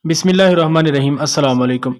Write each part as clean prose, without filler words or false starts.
बिस्मिल्लाहिर्रहमानिर्रहीम। अस्सलाम वालेकुम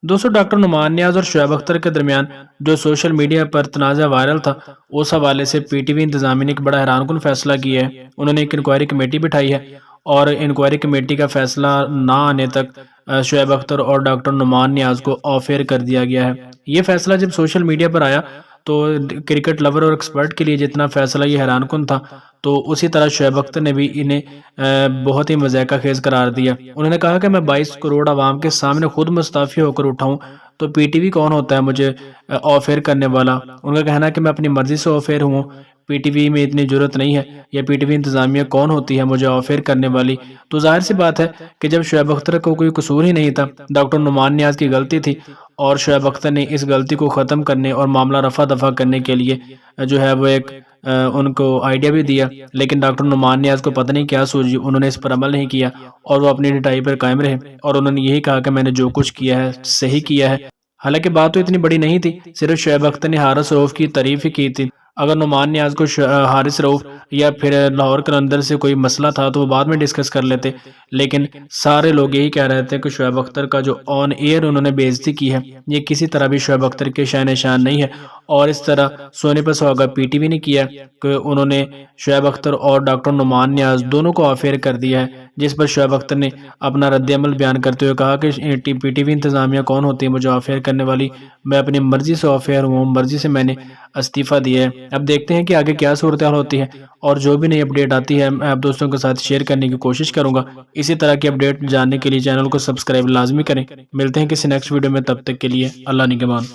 दोस्तों। डॉक्टर नुमान नियाज और शोएब अख्तर के दरमियान जो सोशल मीडिया पर तनाज़ा वायरल था, उस हवाले से पीटीवी इंतज़ामिया ने एक बड़ा हैरानकुन फैसला किया है। उन्होंने एक इंक्वायरी कमेटी बिठाई है और इंक्वायरी कमेटी का फैसला ना आने तक शोएब अख्तर और डॉक्टर नुमान नियाज को ऑफ एयर कर दिया गया है। ये फैसला जब सोशल मीडिया पर आया तो क्रिकेट लवर और एक्सपर्ट के लिए जितना फैसला ये हैरानकुन था, तो उसी तरह शोएब अख्तर ने भी इन्हें बहुत ही मज़ाक़ा खेज़ करार दिया। उन्होंने कहा कि मैं 22 करोड़ आवाम के सामने खुद मुस्तफ़ी होकर उठाऊं, तो पीटीवी कौन होता है मुझे ऑफ एयर करने वाला। उनका कहना है कि मैं अपनी मर्जी से ऑफ एयर हूँ, पीटीवी में इतनी जरूरत नहीं है, या पीटीवी इंतज़ामिया कौन होती है मुझे ऑफ एयर करने वाली। तो जाहिर सी बात है कि जब शोएब अख्तर को कोई कसूर ही नहीं था, डॉक्टर नुमान नियाज की गलती थी, और शोएब अख्तर ने इस गलती को ख़त्म करने और मामला रफा दफा करने के लिए जो है वो एक उनको आइडिया भी दिया, लेकिन डॉक्टर नुमान नियाज को पता नहीं क्या सूझी, उन्होंने इस पर अमल नहीं किया और वो अपनी डिटाई पर कायम रहे और उन्होंने यही कहा कि मैंने जो कुछ किया है सही किया है। हालांकि बात तो इतनी बड़ी नहीं थी, सिर्फ शोएब अख्तर ने हारिस रऊफ की तारीफ ही की थी। अगर नुमान नियाज को हारिस रऊफ या फिर लाहौर कलंदर से कोई मसला था तो वो बाद में डिस्कस कर लेते, लेकिन सारे लोग यही कह रहे थे कि शोएब अख्तर का जो ऑन एयर उन्होंने बेइज्जती की है, ये किसी तरह भी शोएब अख्तर के शान शान नहीं है। और इस तरह सोने पर सुहागा पीटीवी ने किया कि उन्होंने शोएब अख्तर और डॉक्टर नुमान नियाज दोनों को ऑफ एयर कर दिया है, जिस पर शोएब अख्तर ने अपना रद्द-ए-अमल बयान करते हुए कहा कि पीटीवी इंतज़ामिया कौन होती है मुझे ऑफ एयर करने वाली, मैं अपनी मर्जी से ऑफ एयर हूँ, मर्जी से मैंने इस्तीफ़ा दिया है। अब देखते हैं कि आगे क्या सूरत हाल होती है, और जो भी नई अपडेट आती है मैं आप दोस्तों के साथ शेयर करने की कोशिश करूंगा। इसी तरह की अपडेट जानने के लिए चैनल को सब्सक्राइब लाजमी करें। मिलते हैं किसी नेक्स्ट वीडियो में, तब तक के लिए अल्लाह निगहबान।